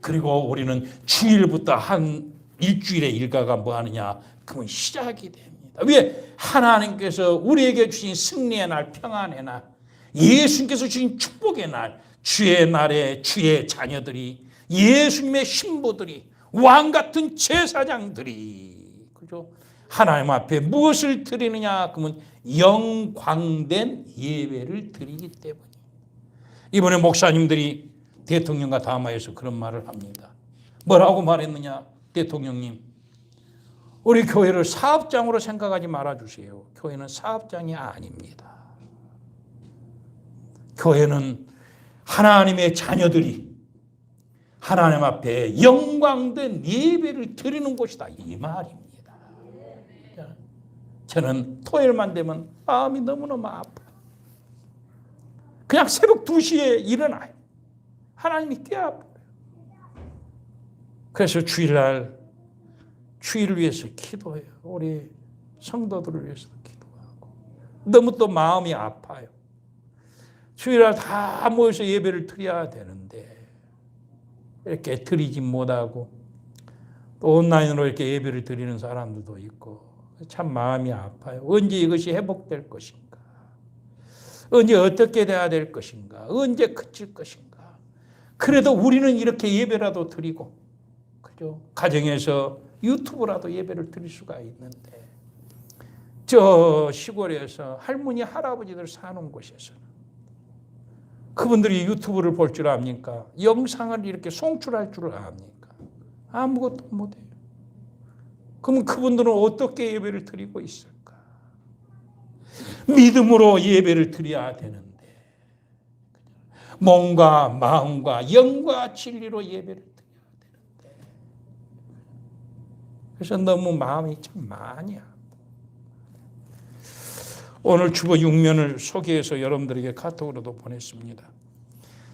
그리고 우리는 주일부터 한 일주일의 일과가 뭐 하느냐? 그건 시작이 됩니다. 왜? 하나님께서 우리에게 주신 승리의 날, 평안의 날, 예수님께서 주신 축복의 날, 주의 날에 주의 자녀들이, 예수님의 신부들이, 왕같은 제사장들이, 그죠? 하나님 앞에 무엇을 드리느냐? 그러면 영광된 예배를 드리기 때문에. 이번에 목사님들이 대통령과 담화에서 그런 말을 합니다. 뭐라고 말했느냐? 대통령님, 우리 교회를 사업장으로 생각하지 말아주세요. 교회는 사업장이 아닙니다. 교회는 하나님의 자녀들이 하나님 앞에 영광된 예배를 드리는 곳이다. 이 말입니다. 저는 토요일만 되면 마음이 너무너무 아파요. 그냥 새벽 2시에 일어나요. 하나님이 깨어버려요. 그래서 주일날 주일을 위해서 기도해요. 우리 성도들을 위해서 기도하고. 너무 또 마음이 아파요. 주일날 다 모여서 예배를 드려야 되는데 이렇게 드리지 못하고 또 온라인으로 이렇게 예배를 드리는 사람들도 있고 참 마음이 아파요. 언제 이것이 회복될 것인가? 언제 어떻게 돼야 될 것인가? 언제 그칠 것인가? 그래도 우리는 이렇게 예배라도 드리고, 그죠? 가정에서 유튜브라도 예배를 드릴 수가 있는데, 저 시골에서 할머니, 할아버지들 사는 곳에서는 그분들이 유튜브를 볼 줄 압니까? 영상을 이렇게 송출할 줄 압니까? 아무것도 못해요. 그러면 그분들은 어떻게 예배를 드리고 있을까? 믿음으로 예배를 드려야 되는데 몸과 마음과 영과 진리로 예배를 드려야 되는데 그래서 너무 마음이 참 많이 아파요. 오늘 주보 6면을 소개해서 여러분들에게 카톡으로도 보냈습니다.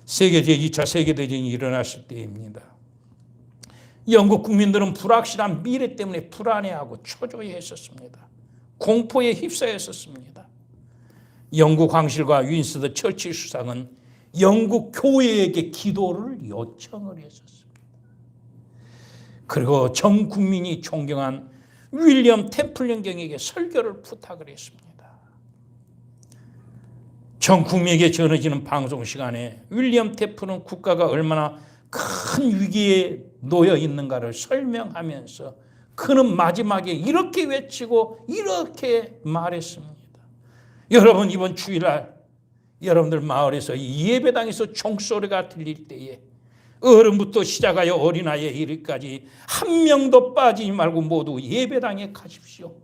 제2차 세계대전이 일어났을 때입니다. 영국 국민들은 불확실한 미래 때문에 불안해하고 초조해했었습니다. 공포에 휩싸였었습니다. 영국 황실과 윈스턴 처칠 수상은 영국 교회에게 기도를 요청을 했었습니다. 그리고 전 국민이 존경한 윌리엄 템플린경에게 설교를 부탁을 했습니다. 전 국민에게 전해지는 방송 시간에 윌리엄 템플은 국가가 얼마나 큰 위기에 놓여 있는가를 설명하면서 그는 마지막에 이렇게 외치고 이렇게 말했습니다. 여러분, 이번 주일날 여러분들 마을에서 예배당에서 종소리가 들릴 때에 어른부터 시작하여 어린아이에 이르기까지 한 명도 빠지지 말고 모두 예배당에 가십시오.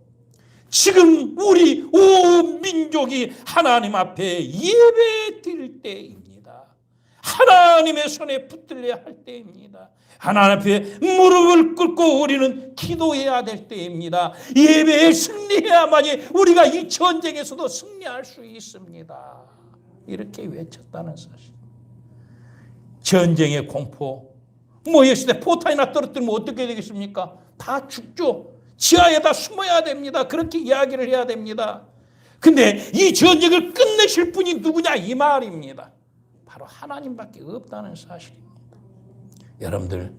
지금 우리 온 민족이 하나님 앞에 예배 드릴 때입니다. 하나님의 손에 붙들려야 할 때입니다. 하나님 앞에 무릎을 꿇고 우리는 기도해야 될 때입니다. 예배에 승리해야만이 우리가 이 전쟁에서도 승리할 수 있습니다. 이렇게 외쳤다는 사실. 전쟁의 공포. 모였을 때 포탄이나 떨어뜨리면 어떻게 되겠습니까? 다 죽죠. 지하에다 숨어야 됩니다. 그렇게 이야기를 해야 됩니다. 근데 이 전쟁을 끝내실 분이 누구냐 이 말입니다. 바로 하나님밖에 없다는 사실입니다. 여러분들,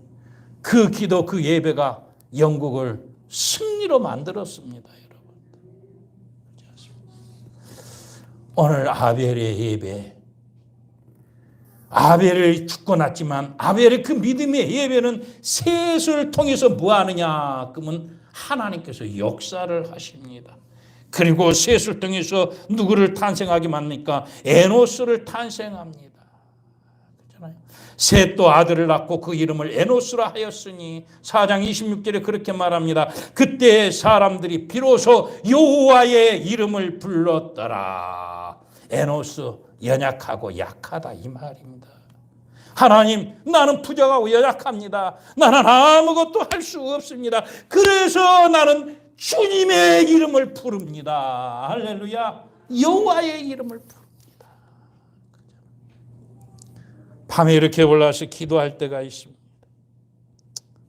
그 기도, 그 예배가 영국을 승리로 만들었습니다. 여러분. 오늘 아벨의 예배, 아벨을 죽고 났지만 아벨의 그 믿음의 예배는 셋을 통해서 뭐 하느냐? 그러면 하나님께서 역사를 하십니다. 그리고 셋을 통해서 누구를 탄생하게 만듭니까? 에노스를 탄생합니다. 그렇잖아요. 셋도 아들을 낳고 그 이름을 에노스라 하였으니 4장 26절에 그렇게 말합니다. 그때 사람들이 비로소 여호와의 이름을 불렀더라. 에노스, 연약하고 약하다 이 말입니다. 하나님, 나는 부족하고 연약합니다. 나는 아무것도 할 수 없습니다. 그래서 나는 주님의 이름을 부릅니다. 할렐루야. 여호와의 이름을 부릅니다. 밤에 이렇게 올라와서 기도할 때가 있습니다.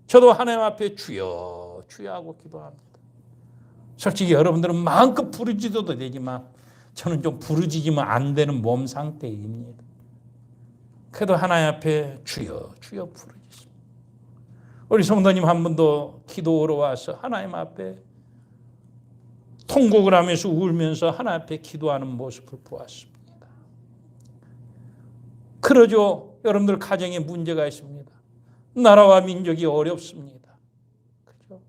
저도 하나님 앞에 주여 주여 하고 기도합니다. 솔직히 여러분들은 마음껏 부르짖어도 되지만 저는 좀 부르짖으면 안 되는 몸 상태입니다. 그래도 하나님 앞에 주여 주여 부르짖습니다. 우리 성도님 한 분도 기도하러 와서 하나님 앞에 통곡을 하면서 울면서 하나님 앞에 기도하는 모습을 보았습니다. 그러죠. 여러분들 가정에 문제가 있습니다. 나라와 민족이 어렵습니다. 그렇죠?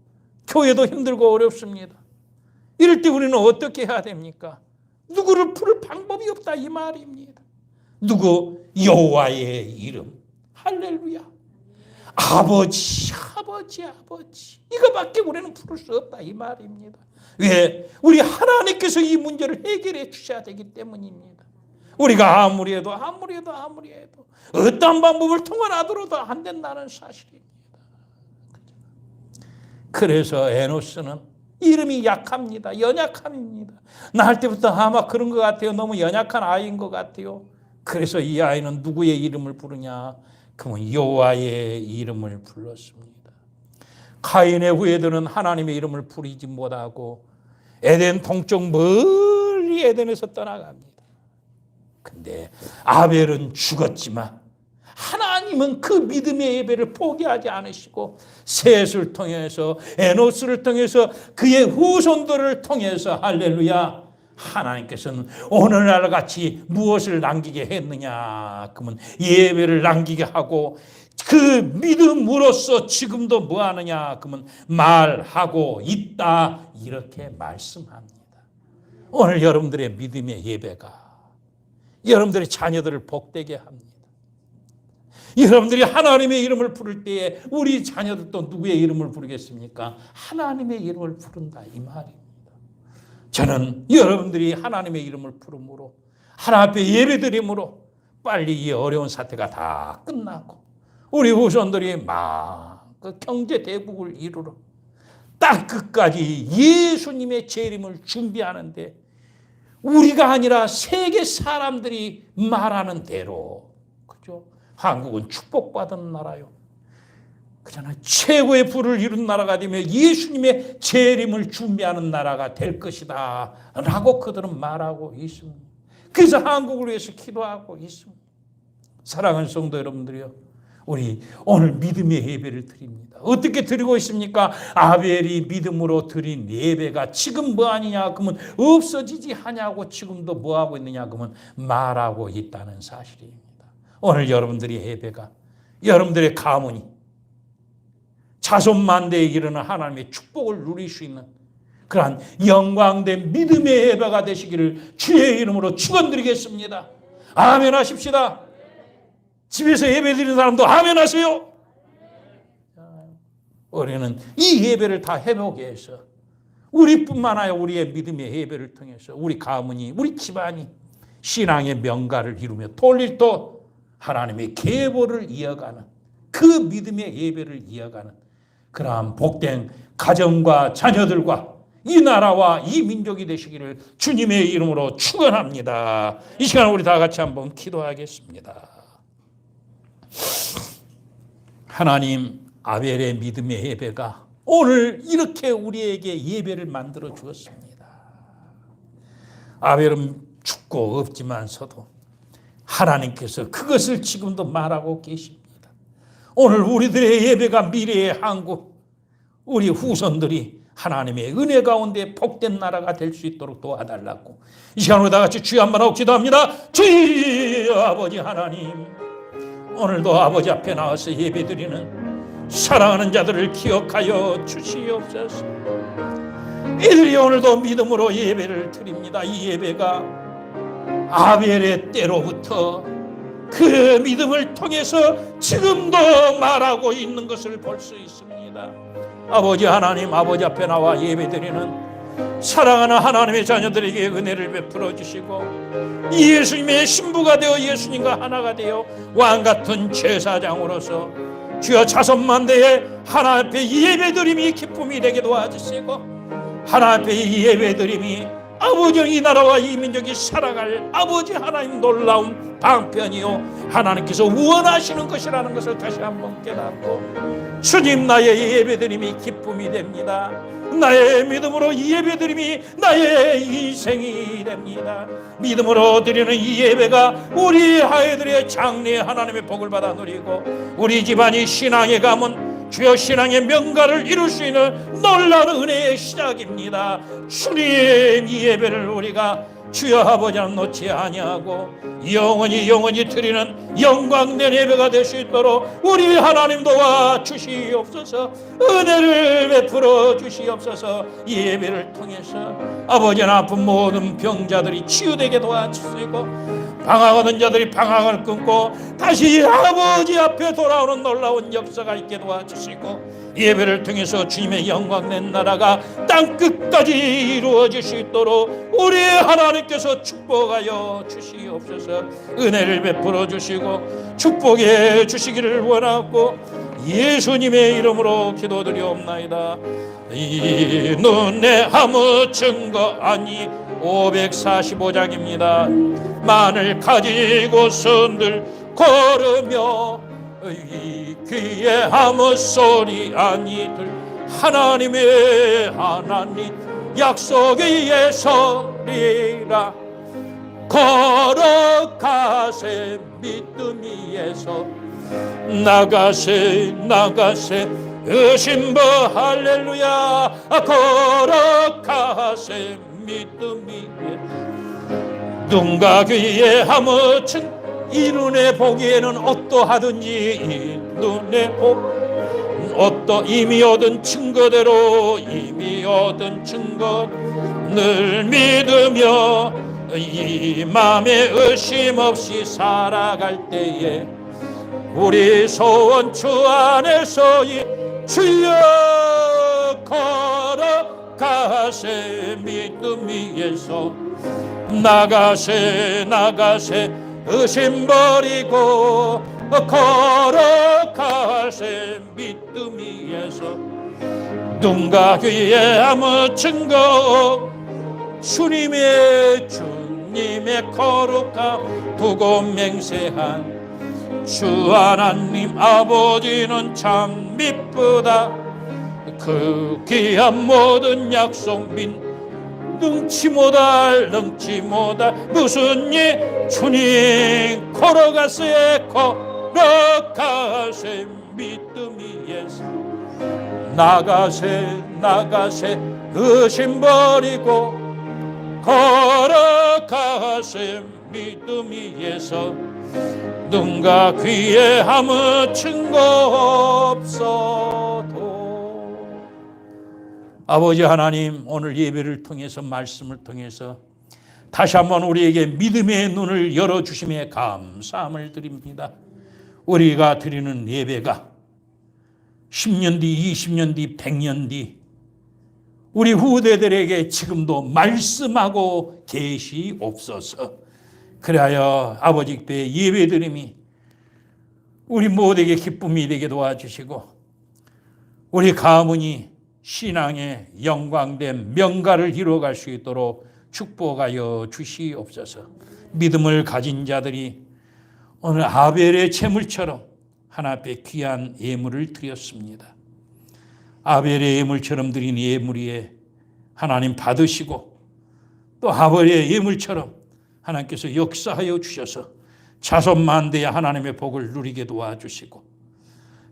교회도 힘들고 어렵습니다. 이럴 때 우리는 어떻게 해야 됩니까? 누구를 부를 방법이 없다 이 말입니다. 누구? 여호와의 이름. 할렐루야. 아버지, 아버지, 아버지. 이거밖에 우리는 부를 수 없다 이 말입니다. 왜? 우리 하나님께서 이 문제를 해결해 주셔야 되기 때문입니다. 우리가 아무리 해도 어떤 방법을 통하더라도 안 된다는 사실입니다. 그래서 에노스는 이름이 약합니다. 연약함입니다. 낳을 때부터 아마 그런 것 같아요. 너무 연약한 아이인 것 같아요. 그래서 이 아이는 누구의 이름을 부르냐? 그러면 여호와의 이름을 불렀습니다. 가인의 후예들은 하나님의 이름을 부르지 못하고 에덴 동쪽 멀리 에덴에서 떠나갑니다. 근데 아벨은 죽었지만 하나님은 그 믿음의 예배를 포기하지 않으시고 셋을 통해서 에노스를 통해서 그의 후손들을 통해서 할렐루야, 하나님께서는 오늘날 같이 무엇을 남기게 했느냐? 그러면 예배를 남기게 하고 그 믿음으로써 지금도 뭐 하느냐? 그러면 말하고 있다. 이렇게 말씀합니다. 오늘 여러분들의 믿음의 예배가 여러분들의 자녀들을 복되게 합니다. 여러분들이 하나님의 이름을 부를 때에 우리 자녀들도 누구의 이름을 부르겠습니까? 하나님의 이름을 부른다 이 말입니다. 저는 여러분들이 하나님의 이름을 부름으로 하나님 앞에 예배드림으로 빨리 이 어려운 사태가 다 끝나고 우리 후손들이 막 그 경제 대국을 이루러 딱 끝까지 예수님의 재림을 준비하는데 우리가 아니라 세계 사람들이 말하는 대로, 그죠? 한국은 축복받은 나라요. 그잖아요. 최고의 부를 이룬 나라가 되며 예수님의 재림을 준비하는 나라가 될 것이다 라고 그들은 말하고 있습니다. 그래서 한국을 위해서 기도하고 있습니다. 사랑하는 성도 여러분들이요, 우리 오늘 믿음의 예배를 드립니다. 어떻게 드리고 있습니까? 아벨이 믿음으로 드린 예배가 지금 뭐 하느냐 그러면 없어지지 하냐고 지금도 뭐 하고 있느냐 그러면 말하고 있다는 사실입니다. 오늘 여러분들의 예배가 여러분들의 가문이 자손만대에 이르는 하나님의 축복을 누릴 수 있는 그러한 영광된 믿음의 예배가 되시기를 주의 이름으로 축원드리겠습니다. 아멘 하십시다. 집에서 예배 드리는 사람도 아멘 하세요. 우리는 이 예배를 다 회복해 해서 우리뿐만 아니라 우리의 믿음의 예배를 통해서 우리 가문이 우리 집안이 신앙의 명가를 이루며 돌일도 하나님의 계보를 이어가는 그 믿음의 예배를 이어가는 그러한 복된 가정과 자녀들과 이 나라와 이 민족이 되시기를 주님의 이름으로 축원합니다. 이 시간 우리 다 같이 한번 기도하겠습니다. 하나님, 아벨의 믿음의 예배가 오늘 이렇게 우리에게 예배를 만들어 주었습니다. 아벨은 죽고 없지만서도 하나님께서 그것을 지금도 말하고 계십니다. 오늘 우리들의 예배가 미래의 한국, 우리 후손들이 하나님의 은혜 가운데 복된 나라가 될 수 있도록 도와달라고 이 시간으로 다 같이 주여 한번 하고 기도합니다. 주여 아버지 하나님, 오늘도 아버지 앞에 나와서 예배드리는 사랑하는 자들을 기억하여 주시옵소서. 이들이 오늘도 믿음으로 예배를 드립니다. 이 예배가 아벨의 때로부터 그 믿음을 통해서 지금도 말하고 있는 것을 볼 수 있습니다. 아버지 하나님, 아버지 앞에 나와 예배드리는 사랑하는 하나님의 자녀들에게 은혜를 베풀어 주시고 예수님의 신부가 되어 예수님과 하나가 되어 왕같은 제사장으로서 주여 자손만대에 하나님 앞에 예배드림이 기쁨이 되게 도와주시고 하나님 앞에 이 예배드림이 아버지 이 나라와 이 민족이 살아갈 아버지 하나님 놀라운 방편이요 하나님께서 원하시는 것이라는 것을 다시 한번 깨닫고 주님, 나의 예배드림이 기쁨이 됩니다. 나의 믿음으로 이 예배드림이 나의 인생이 됩니다. 믿음으로 드리는 이 예배가 우리 아이들의 장래에 하나님의 복을 받아 누리고 우리 집안이 신앙의 가문 주여 신앙의 명가를 이룰 수 있는 놀라운 은혜의 시작입니다. 주님, 이 예배를 우리가 주여 아버지는 놓지 아니하고 영원히 드리는 영광된 예배가 될 수 있도록 우리 하나님 도와 주시옵소서. 은혜를 베풀어 주시옵소서. 이 예배를 통해서 아버지는 아픈 모든 병자들이 치유되게 도와주시고 방황하는 자들이 방황을 끊고 다시 아버지 앞에 돌아오는 놀라운 역사가 있게 도와주시고 예배를 통해서 주님의 영광된 나라가 땅끝까지 이루어질 수 있도록 우리 하나님께서 축복하여 주시옵소서. 은혜를 베풀어 주시고 축복해 주시기를 원하고 예수님의 이름으로 기도드리옵나이다. 이 눈에 아무 증거 아니 545장입니다. 만을 가지고선들 걸으며 이 귀에 아무 소리 아니들 하나님의 하나님 약속 위에 서리라. 걸어가세 믿음 위에서 나가세 나가세 의심버 할렐루야. 걸어가세 믿음 위에 눈과 귀에 하무친 이 눈에 보기에는 어떠하든지 이 눈에 이미 얻은 증거대로 이미 얻은 증거 늘 믿으며 이 맘에 의심 없이 살아갈 때에 우리 소원 주 안에서 주여 걸어가세 믿음 위에서 나가세 나가세 의심 버리고 걸어가세 믿음 위에서 눈과 귀에 아무 증거 주님의 거룩함 두고 맹세한 주 하나님 아버지는 참 미쁘다. 그 귀한 모든 약속 능치 못할 무슨 일 주님 걸어가세 믿음 위에서 나가세 의심 버리고 걸어가세 믿음 위에서 눈과 귀에 아무 증거 없어도. 아버지 하나님, 오늘 예배를 통해서 말씀을 통해서 다시 한번 우리에게 믿음의 눈을 열어주심에 감사함을 드립니다. 우리가 드리는 예배가 10년 뒤, 20년 뒤, 100년 뒤 우리 후대들에게 지금도 말씀하고 계시옵소서. 그리하여 아버지께 예배드림이 우리 모두에게 기쁨이 되게 도와주시고 우리 가문이 신앙의 영광된 명가를 이루어갈 수 있도록 축복하여 주시옵소서. 믿음을 가진 자들이 오늘 아벨의 제물처럼 하나님 앞에 귀한 예물을 드렸습니다. 아벨의 예물처럼 드린 예물이 하나님 받으시고 또 아벨의 예물처럼 하나님께서 역사하여 주셔서 자손만대에 하나님의 복을 누리게 도와주시고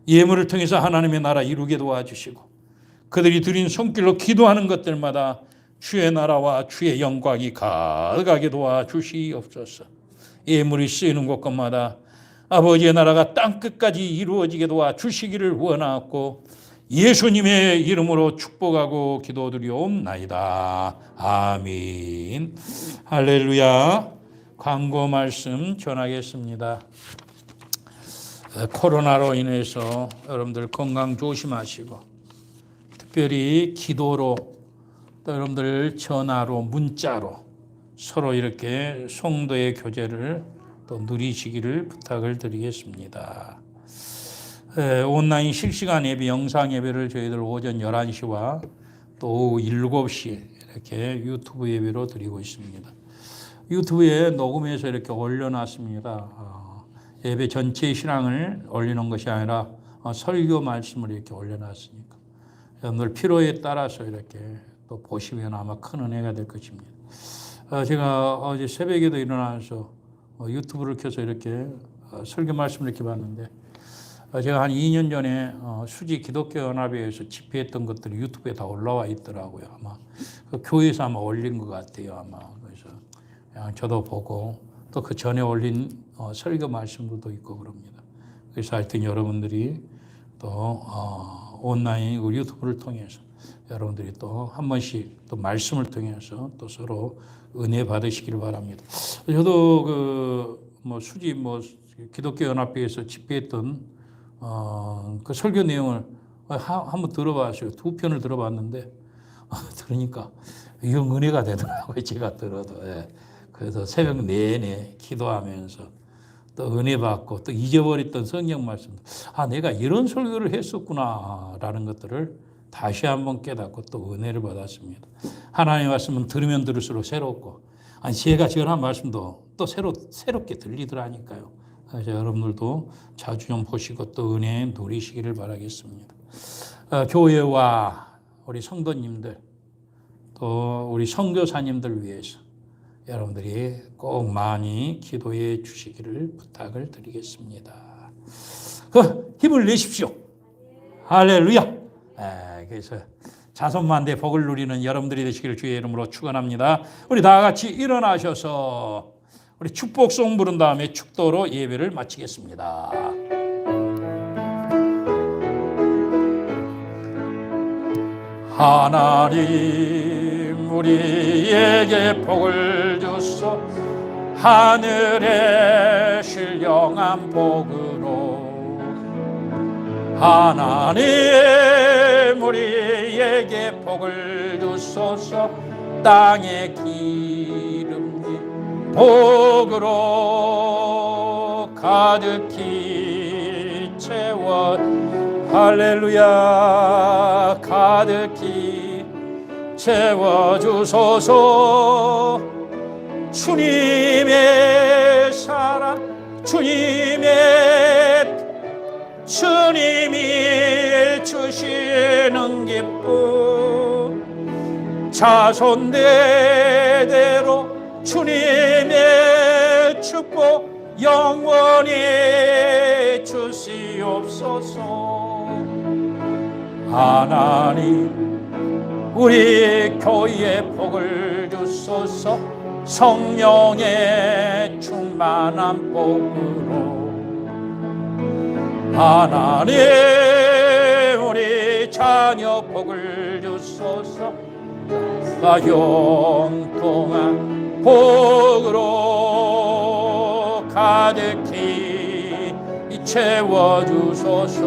예물을 통해서 하나님의 나라 이루게 도와주시고 그들이 드린 손길로 기도하는 것들마다 주의 나라와 주의 영광이 가득하게 도와주시옵소서. 예물이 쓰이는 곳곳마다 아버지의 나라가 땅끝까지 이루어지게 도와주시기를 원하고 예수님의 이름으로 축복하고 기도드리옵나이다. 아멘. 할렐루야. 광고 말씀 전하겠습니다. 코로나로 인해서 여러분들 건강 조심하시고 특별히 기도로 또 여러분들 전화로 문자로 서로 이렇게 성도의 교제를 또 누리시기를 부탁을 드리겠습니다. 온라인 실시간 예배, 영상 예배를 저희들 오전 11시와 또 오후 7시 이렇게 유튜브 예배로 드리고 있습니다. 유튜브에 녹음해서 이렇게 올려놨습니다. 예배 전체 신앙을 올리는 것이 아니라 설교 말씀을 이렇게 올려놨으니까 여러분들 필요에 따라서 이렇게 또 보시면 아마 큰 은혜가 될 것입니다. 제가 어제 새벽에도 일어나서 유튜브를 켜서 이렇게 설교 말씀을 이렇게 봤는데 제가 한 2년 전에 수지 기독교 연합회에서 집회했던 것들이 유튜브에 다 올라와 있더라고요. 아마 그 교회에서 아마 올린 것 같아요. 아마 그래서 그냥 저도 보고 또 그 전에 올린 설교 말씀들도 있고 그럽니다. 그래서 하여튼 여러분들이 또 온라인 유튜브를 통해서 여러분들이 또 한 번씩 또 말씀을 통해서 또 서로 은혜 받으시기를 바랍니다. 저도 수지 기독교 연합회에서 집회했던 그 설교 내용을 한번 들어봤어요. 2편을 들어봤는데 들으니까 이건 은혜가 되더라고요. 제가 들어도. 예. 그래서 새벽 내내 기도하면서 또 은혜 받고 또 잊어버렸던 성경 말씀, 내가 이런 설교를 했었구나라는 것들을 다시 한번 깨닫고 또 은혜를 받았습니다. 하나님의 말씀은 들으면 들을수록 새롭고 제가 전한 말씀도 또 새롭게 들리더라니까요. 그래서 여러분들도 자주 좀 보시고 또 은혜 누리시기를 바라겠습니다. 교회와 우리 성도님들 또 우리 선교사님들 위해서 여러분들이 꼭 많이 기도해 주시기를 부탁을 드리겠습니다. 힘을 내십시오. 할렐루야. 그래서 자손만대 복을 누리는 여러분들이 되시기를 주의 이름으로 축원합니다. 우리 다 같이 일어나셔서 우리 축복송 부른 다음에 축도로 예배를 마치겠습니다. 하나님 우리에게 복을 주소 하늘의 신령한 복으로 하나님 우리에게 복을 주소서 땅의 기름진 복으로 가득히 채워 할렐루야 가득히 채워주소서 주님의 사랑 주님이 주시는 기쁨 자손 대대로 주님의 축복 영원히 주시옵소서. 하나님 우리 교회에 복을 주소서 성령의 충만한 복으로 하나님 우리 자녀 복을 주소서 영통한 복으로 가득히 채워주소서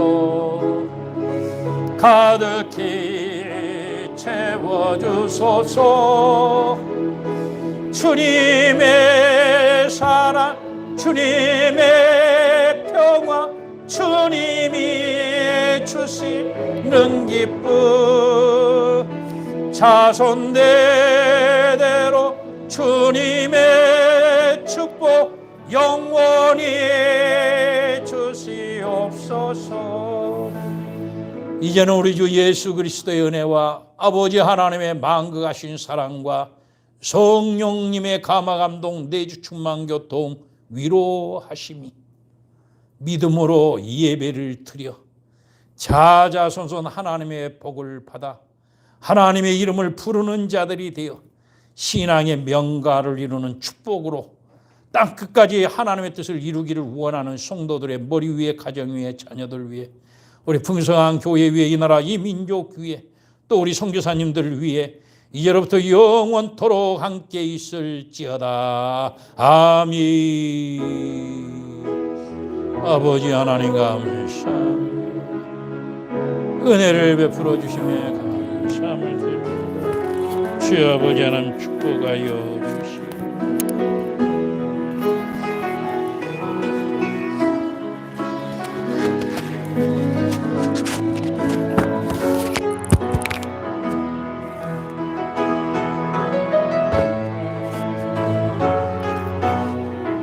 가득히 채워주소서 주님의 사랑 주님의 평화 주님이 주시는 기쁨 자손 대대로 주님의 축복 영원히 주시옵소서. 이제는 우리 주 예수 그리스도의 은혜와 아버지 하나님의 만극하신 사랑과 성령님의 감화 감동 내주 충만 교통 위로하심이 믿음으로 예배를 드려 자자손손 하나님의 복을 받아 하나님의 이름을 부르는 자들이 되어 신앙의 명가를 이루는 축복으로 땅끝까지 하나님의 뜻을 이루기를 원하는 성도들의 머리 위에 가정 위에 자녀들 위에 우리 풍성한 교회 위에 이 나라 이 민족 위에 또 우리 선교사님들 위에 이제로부터 영원토록 함께 있을지어다. 아멘. 아버지 하나님 감사합니다. 은혜를 베풀어 주시며 감사함을 드립니다. 주여 아버지 하나님 축복하여 주시옵소서.